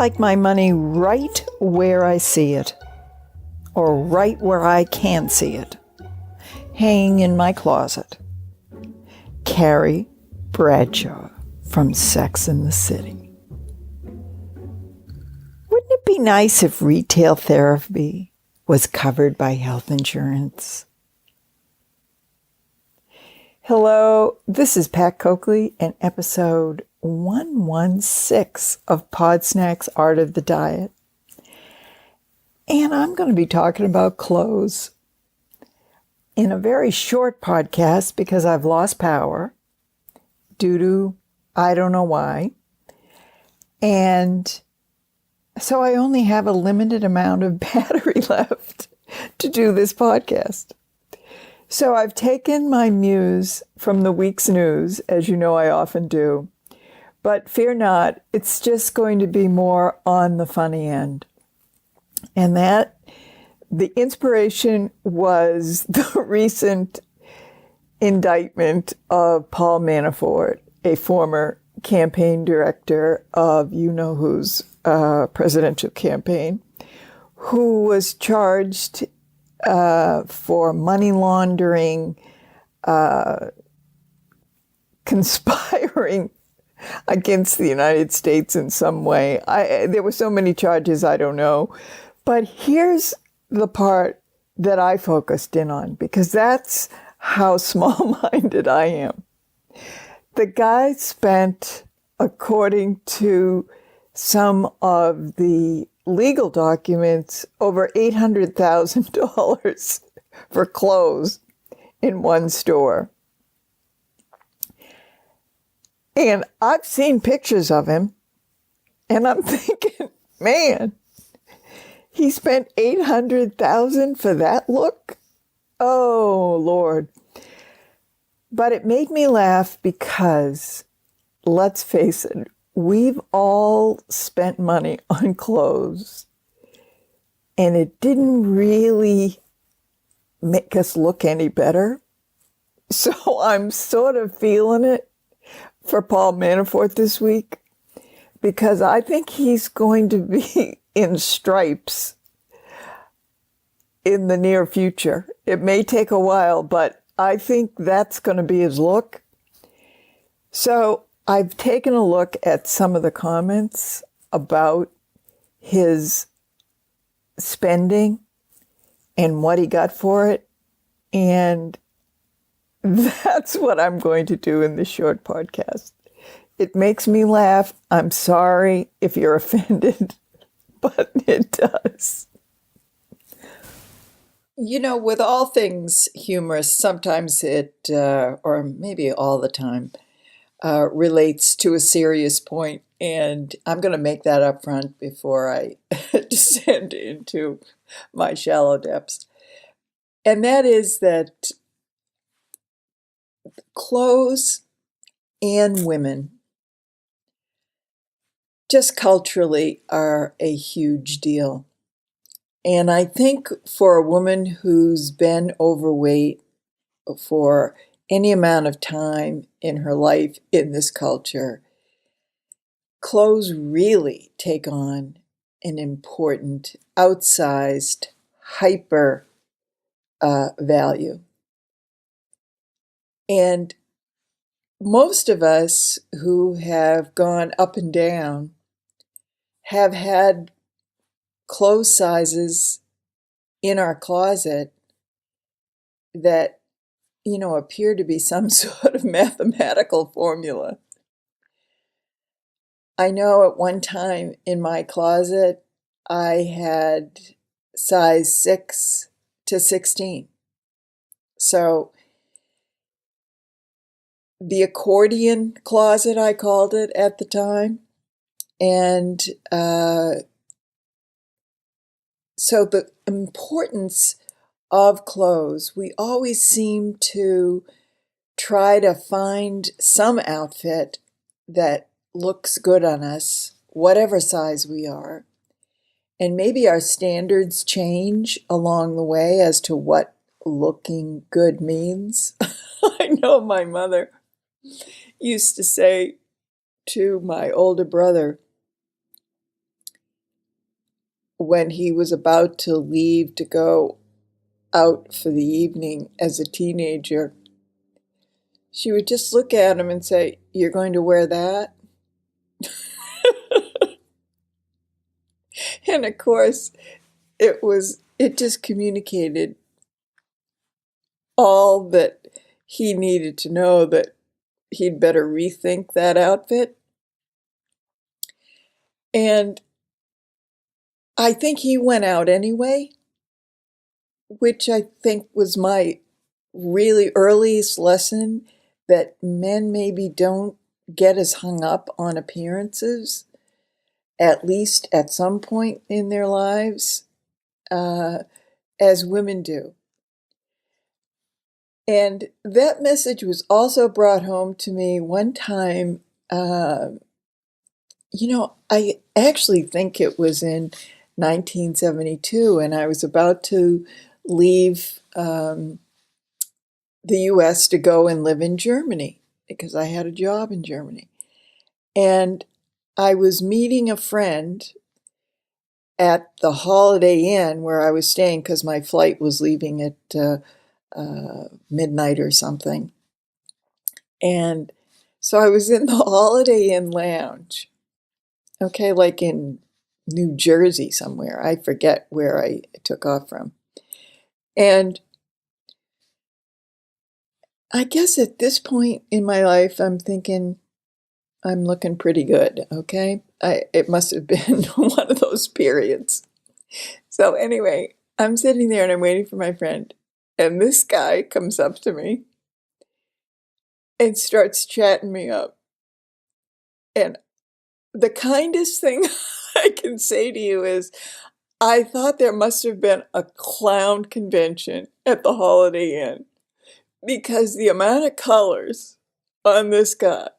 like my money right where I see it, or right where I can see it, hanging in my closet. Carrie Bradshaw from Sex and the City. Wouldn't it be nice if retail therapy was covered by health insurance? Hello, this is Pat Coakley and episode 116 of PODSNACKS Art of the Diet. And I'm going to be talking about clothes in a very short podcast because I've lost power due to I don't know why. And so I only have a limited amount of battery left to do this podcast. So I've taken my muse from the week's news, as you know I often do. But fear not, it's just going to be more on the funny end. And that the inspiration was the recent indictment of Paul Manafort, a former campaign director of you-know-who's presidential campaign, who was charged for money laundering, conspiring against the United States in some way. There were so many charges, I don't know. But here's the part that I focused in on, because that's how small-minded I am. The guy spent, according to some of the legal documents, over $800,000 for clothes in one store. And I've seen pictures of him, and I'm thinking, man, he spent $800,000 for that look? Oh, Lord. But it made me laugh because, let's face it, we've all spent money on clothes, and it didn't really make us look any better. So I'm sort of feeling it for Paul Manafort this week, because I think he's going to be in stripes in the near future. It may take a while, but I think that's going to be his look. So I've taken a look at some of the comments about his spending and what he got for it, and that's what I'm going to do in this short podcast. It makes me laugh. I'm sorry if you're offended, but it does. You know, with all things humorous, sometimes it, or maybe all the time, relates to a serious point, and I'm going to make that up front before I descend into my shallow depths. And that is that clothes and women just culturally are a huge deal. And I think for a woman who's been overweight for any amount of time in her life in this culture, clothes really take on an important, outsized, hyper value. And most of us who have gone up and down have had clothes sizes in our closet that, you know, appear to be some sort of mathematical formula. I know at one time in my closet, I had size 6 to 16. So the accordion closet, I called it at the time. And so the importance of clothes, we always seem to try to find some outfit that looks good on us, whatever size we are. And maybe our standards change along the way as to what looking good means. I know my mother used to say to my older brother, when he was about to leave to go out for the evening as a teenager, she would just look at him and say, "You're going to wear that?" And of course, it just communicated all that he needed to know, that he'd better rethink that outfit. And I think he went out anyway, which I think was my really earliest lesson, that men maybe don't get as hung up on appearances, at least at some point in their lives, as women do. And that message was also brought home to me one time. I actually think it was in 1972, and I was about to leave the US to go and live in Germany because I had a job in Germany. And I was meeting a friend at the Holiday Inn where I was staying because my flight was leaving at midnight or something. And so I was in the Holiday Inn lounge, okay, like in New Jersey somewhere. I forget where I took off from. And I guess at this point in my life, I'm thinking, I'm looking pretty good, okay? It must have been one of those periods. So anyway, I'm sitting there and I'm waiting for my friend. And this guy comes up to me and starts chatting me up. And the kindest thing I can say to you is, I thought there must have been a clown convention at the Holiday Inn, because the amount of colors on this guy,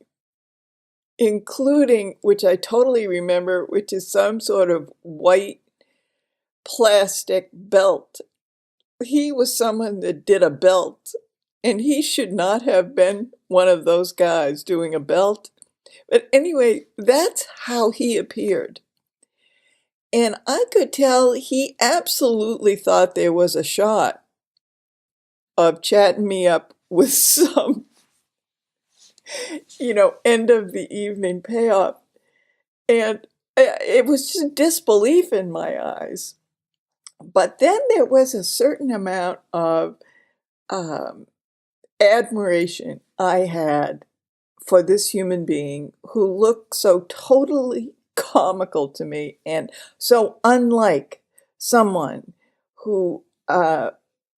including, which I totally remember, which is some sort of white plastic belt. He was someone that did a belt, and he should not have been one of those guys doing a belt. But anyway, that's how he appeared. And I could tell he absolutely thought there was a shot of chatting me up with some, end of the evening payoff. And it was just disbelief in my eyes. But then there was a certain amount of admiration I had for this human being who looked so totally comical to me and so unlike someone who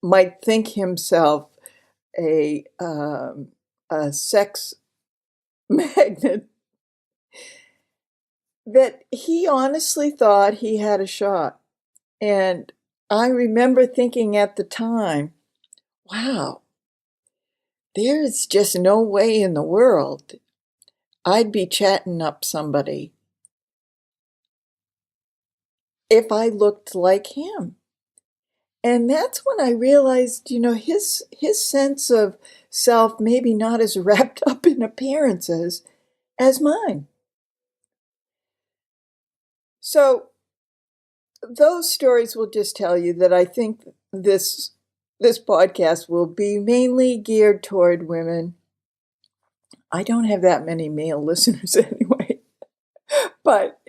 might think himself a sex magnet, that he honestly thought he had a shot. And I remember thinking at the time, wow, there is just no way in the world I'd be chatting up somebody if I looked like him. And that's when I realized, his sense of self maybe not as wrapped up in appearances as mine. So those stories will just tell you that I think this podcast will be mainly geared toward women. I don't have that many male listeners anyway. But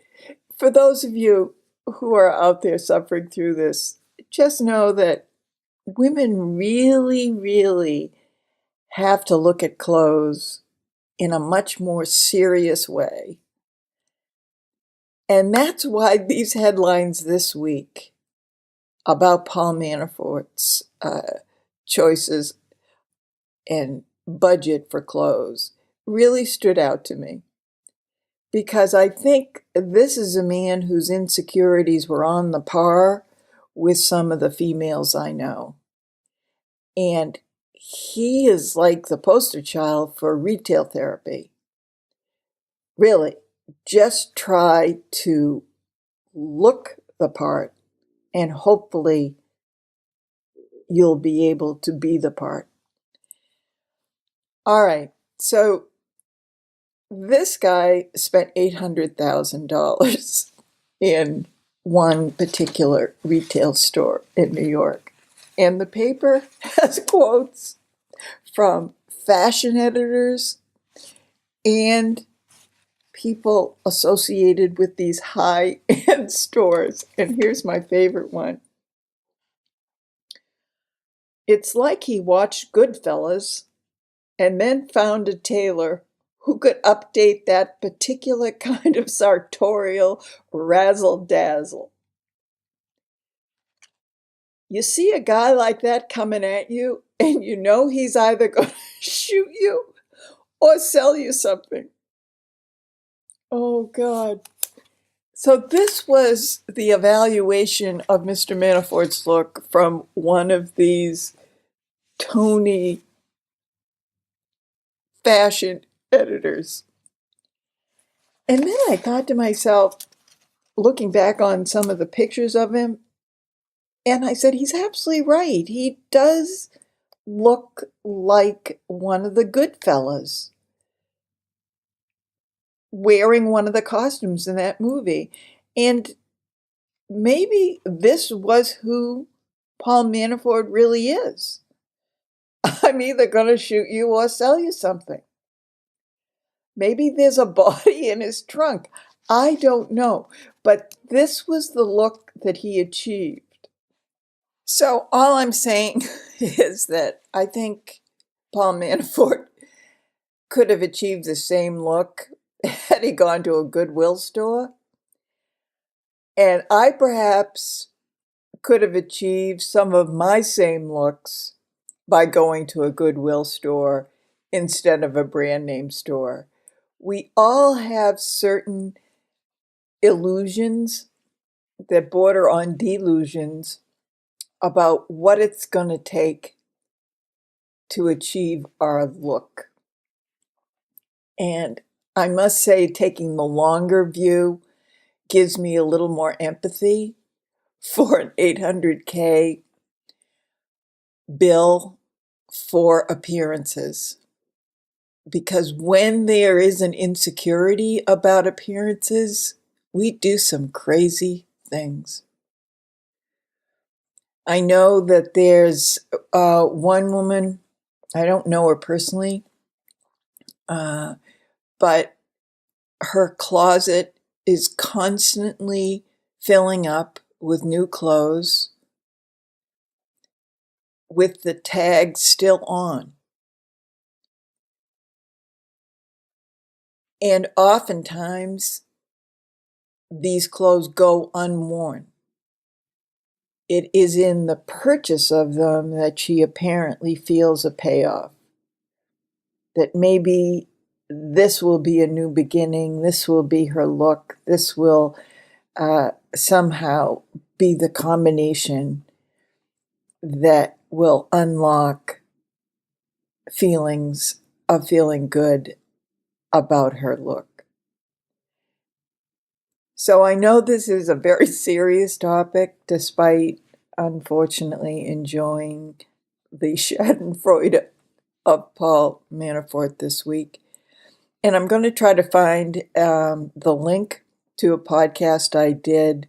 for those of you who are out there suffering through this, just know that women really, really have to look at clothes in a much more serious way. And that's why these headlines this week about Paul Manafort's choices and budget for clothes really stood out to me. Because I think this is a man whose insecurities were on the par with some of the females I know. And he is like the poster child for retail therapy. Really, just try to look the part, and hopefully you'll be able to be the part. All right, so this guy spent $800,000 in one particular retail store in New York. And the paper has quotes from fashion editors and people associated with these high-end stores. And here's my favorite one. It's like he watched Goodfellas and then found a tailor who could update that particular kind of sartorial razzle-dazzle. You see a guy like that coming at you, and you know he's either going to shoot you or sell you something. Oh, God. So this was the evaluation of Mr. Manafort's look from one of these Tony fashion editors. And then I thought to myself, looking back on some of the pictures of him, and I said, he's absolutely right. He does look like one of the Goodfellas, wearing one of the costumes in that movie. And maybe this was who Paul Manafort really is. I'm either going to shoot you or sell you something. Maybe there's a body in his trunk. I don't know. But this was the look that he achieved. So all I'm saying is that I think Paul Manafort could have achieved the same look had he gone to a Goodwill store. And I perhaps could have achieved some of my same looks by going to a Goodwill store instead of a brand name store. We all have certain illusions that border on delusions about what it's going to take to achieve our look. And I must say, taking the longer view gives me a little more empathy for an $800K bill for appearances. Because when there is an insecurity about appearances, we do some crazy things. I know that there's one woman, I don't know her personally, but her closet is constantly filling up with new clothes with the tags still on. And oftentimes, these clothes go unworn. It is in the purchase of them that she apparently feels a payoff. That maybe this will be a new beginning, this will be her look, this will somehow be the combination that will unlock feelings of feeling good about her look. So I know this is a very serious topic, despite unfortunately enjoying the schadenfreude of Paul Manafort this week. And I'm going to try to find the link to a podcast I did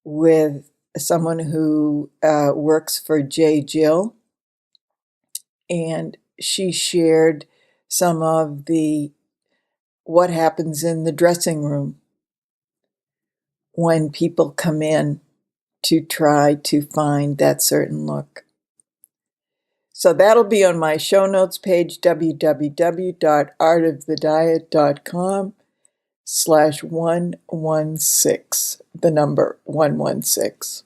with someone who works for J. Jill. And she shared some of what happens in the dressing room when people come in to try to find that certain look. So that'll be on my show notes page, www.artofthediet.com/116, the number 116.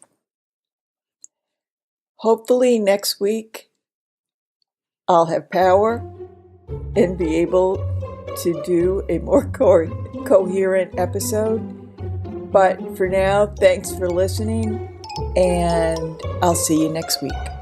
Hopefully next week I'll have power and be able to do a more coherent episode. But for now, thanks for listening, and I'll see you next week.